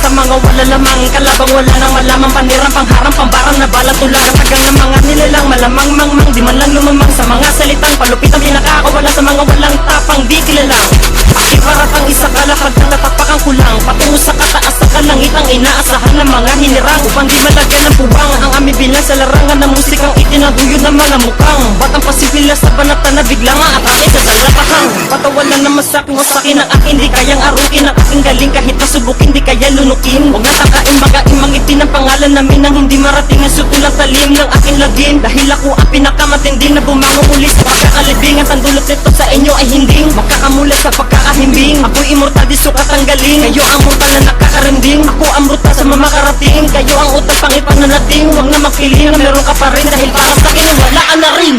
sa mga wala lamang. Kalabang wala nang malamang, panirang pangharang, pambarang na balang tulang. Tagang ng mga nilalang, malamang mangmang, di man lang lumamang sa mga salitang palupit ang pinakakawala sa mga walang tapang di kilalang. Aking paratang isa kalakad na natapakang kulang, patungo sa kataas sa kalangitang inaasahan ng mga hinirang, upang di malagyan ng puwang ang aming bilang sa larangan ng musikang itinaguyod ng mga mukhang batang pasipila sa banata na biglang aatake sa talapakang. Patawalan na masaking wasakin ang akin, di kayang arukin ang aking galing, kahit masubukin di kaya lunukin. Huwag natakain bagain mangitin ang pangalan namin nang hindi marating ang sutulang talim ng aking lagim, dahil ako ang pinakamatindi na bumangon muli sa pagkakalibingan. Ang dulot nito sa inyo ay hindi makakamulat sa pagkakahimbing. Ako'y immortal di sukat ang galing, kayo ang mortal na nakakarinding. Ako ang brutal sa mamakarating, kayo ang utal pangipananating. Huwag na magpiling na meron ka pa rin, dahil para sa akin wala ka na rin.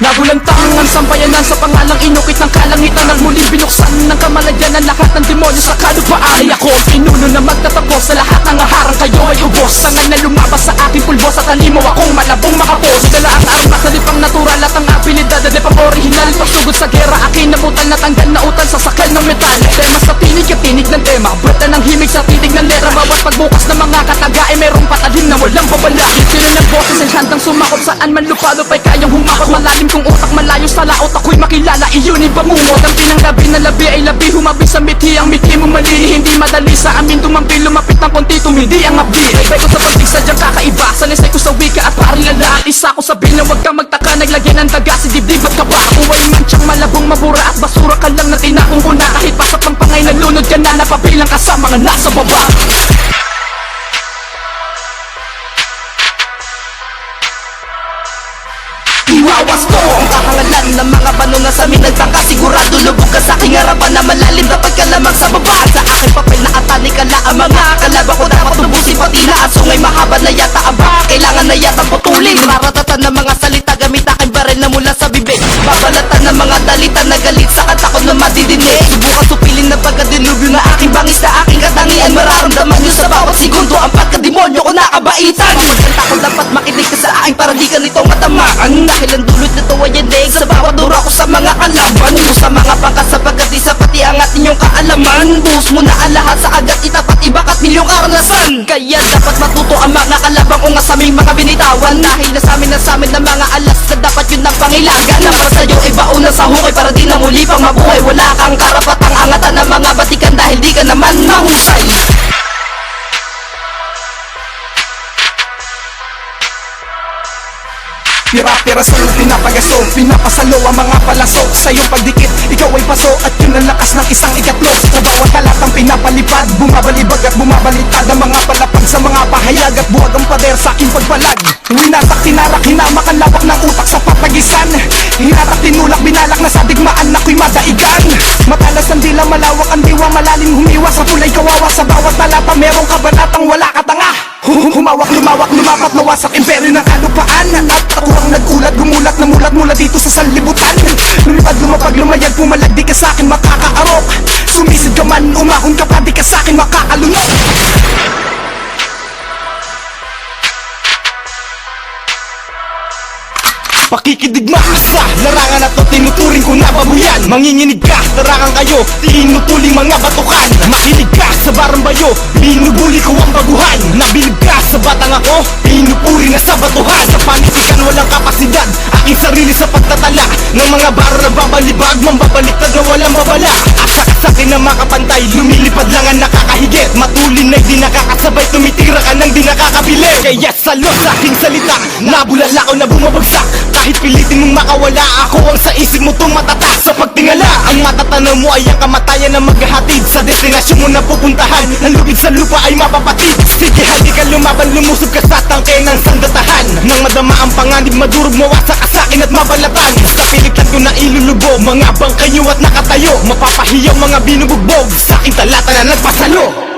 Nagulantangan sampayanan sa pangalang inukit ng kalangitan, at muling binuksan ng kamalagyan ang lahat ng demonyo sa kalupaan. Ay ako ang pinuno na magtatapos sa lahat ng aharang, kayo ay ubos. Sangan na lumabas sa aking pulbos at halimaw akong malabong makapos. Dala ang armas na lipang natural at ang abilidad na lipang original. Pagsugod sa gera aking nabutal na tanggal na utal sa sakal ng metal. Tema sa tinig at tinig ng tema, brata ng himig sa tinig ng lera. Bawat pagbukas ng mga kataga ay merong patalim na walang babala. Sino ng boses ay handang sumakot, saan man lupalop ay kayang humakot. Malalim kung utak malayo sa laot, ako'y makilala, iyon ay bangungot. Ang pinanglabi na labi ay labi, humabi sa mithi. Ang mithi mo mali, hindi madali sa amin tumampi. Lumapit ng konti, tumindi ang abdi. Ibay ko sa pagtigsadyang kakaiba, sanisay ko sa wika at parilala. At isa ko sabihin na huwag kang magtaka, naglagyan ng daga si dibdib at kaba. Ako ay mansyang malabong mabura at basura ka lang na tinakong una. Kahit pa sa pampangay nalunod ka na, napabilang ka sa mga nasa baba. Iwawas ko ang kahangalan ng mga bano na sa amin nagtangka. Sigurado lubog ka sa aking harapan na malalim, dapat ka lamang sa baba. Sa aking papel na atani ka la, ang mga kalaban ko dapat lubusin pati na. At sungay mahaba na yata aba, kailangan na yata putulin. Maratatan ng mga salita, gamit aking baril na mula sa bibig. Babalatan ng mga dalita na galit sa kanta ko na madidinig. Subukan supilin ng pagkadilubyo na aking bangis na aking katangian. Mararamdaman nyo sa bawat segundo ang pagkademonyo ko nakabaitan. Magkanta ko dapat makinig ka sa aking para di ka nito matamaan. Dahil ang dulot nito ay endig sa bawat dura ko sa mga kalaban ko sa mga pangkat, sapagkat di sa pati ang ating yung kaalaman. Buhos mo na ang lahat sa agad, itapat ibakat milyong karanasan. Kaya dapat matuto ang mga kalabang ko nga sa aming mga binitawan. Dahil na sa amin ng mga alas na dapat yun ang pangilagan. Na para sa'yo ay bauna sa hukay para di na muli pang mabuhay. Wala kang karapatang angatan ng mga batikan dahil di ka naman mahusay. Pira-pira sa'yo, pinapagaso, pinapasalo ang mga palasok. Sa iyong pagdikit, ikaw ay paso, at yun ang lakas ng isang ikatlo. Sa bawat halatang pinapalipad, bumabalibag at bumabalitad ang mga palapag sa mga pahayag, at buwag ang pader sa aking pagpalag. Winasak, tinarak, hinamak ang lawak ng utak sa patagisan. Hinatak, tinulak, binalak na sa digmaan, ako'y madaigan. Matalas ang dila, malawak ang diwa, malalim humiwas sa kulay kawawa. Sa bawat talata, merong kabanatang wala katanga. Humawak, lumawak, lumapat, nawasak imperyo ng kalupaan. At ako ang nagulat, gumulat, namulat mula dito sa sanlibutan. Lumipad, lumapag, lumayag, pumalag, di ka sa'kin makakaarok. Sumisid ka man, umahon ka pa, di ka sa'kin makakalunok. Pakikidigma sa larangan na to, tinuturing ko na babuyan. Manginginig ka, larangan kayo, tinutuling mga batukan. Makinig ka sa barambayo, binubuli ko ang baguhan. Nabilib ka sa batang ako, pinupuri na sa batuhan. Sa panitikan walang kapasidad, aking sarili sa pagtatala ng mga bara na babalibag, mambabaliktad na walang babala. Asa ka sa'kin na makapantay, lumilipad lang ang nakakahigit. Matulin na di nakakasabay, tumitira ka nang di nakakabili. Kaya salo sa aking salita, nabulala ko na bumabagsak. Kahit pilitin mong makawala, ako ang sa isip mo tumatatak. Sa pagtingala, ang matatanaw mo ay ang kamatayan na maghahatid sa destinasyon mo na pupuntahan. Ang lubid sa lupa ay mapapatid. Sige, halika lumaban, lumusob ka sa tangke ng sandatahan. Nang madama ang panganib, madurog, mawasak ka sa'kin at mabalatan. Sa pilitan ko na ilulubog, mga bangkayo at nakatayo. Mapapahiyaw mga binubugbog, sa aking talata na nagpasalo.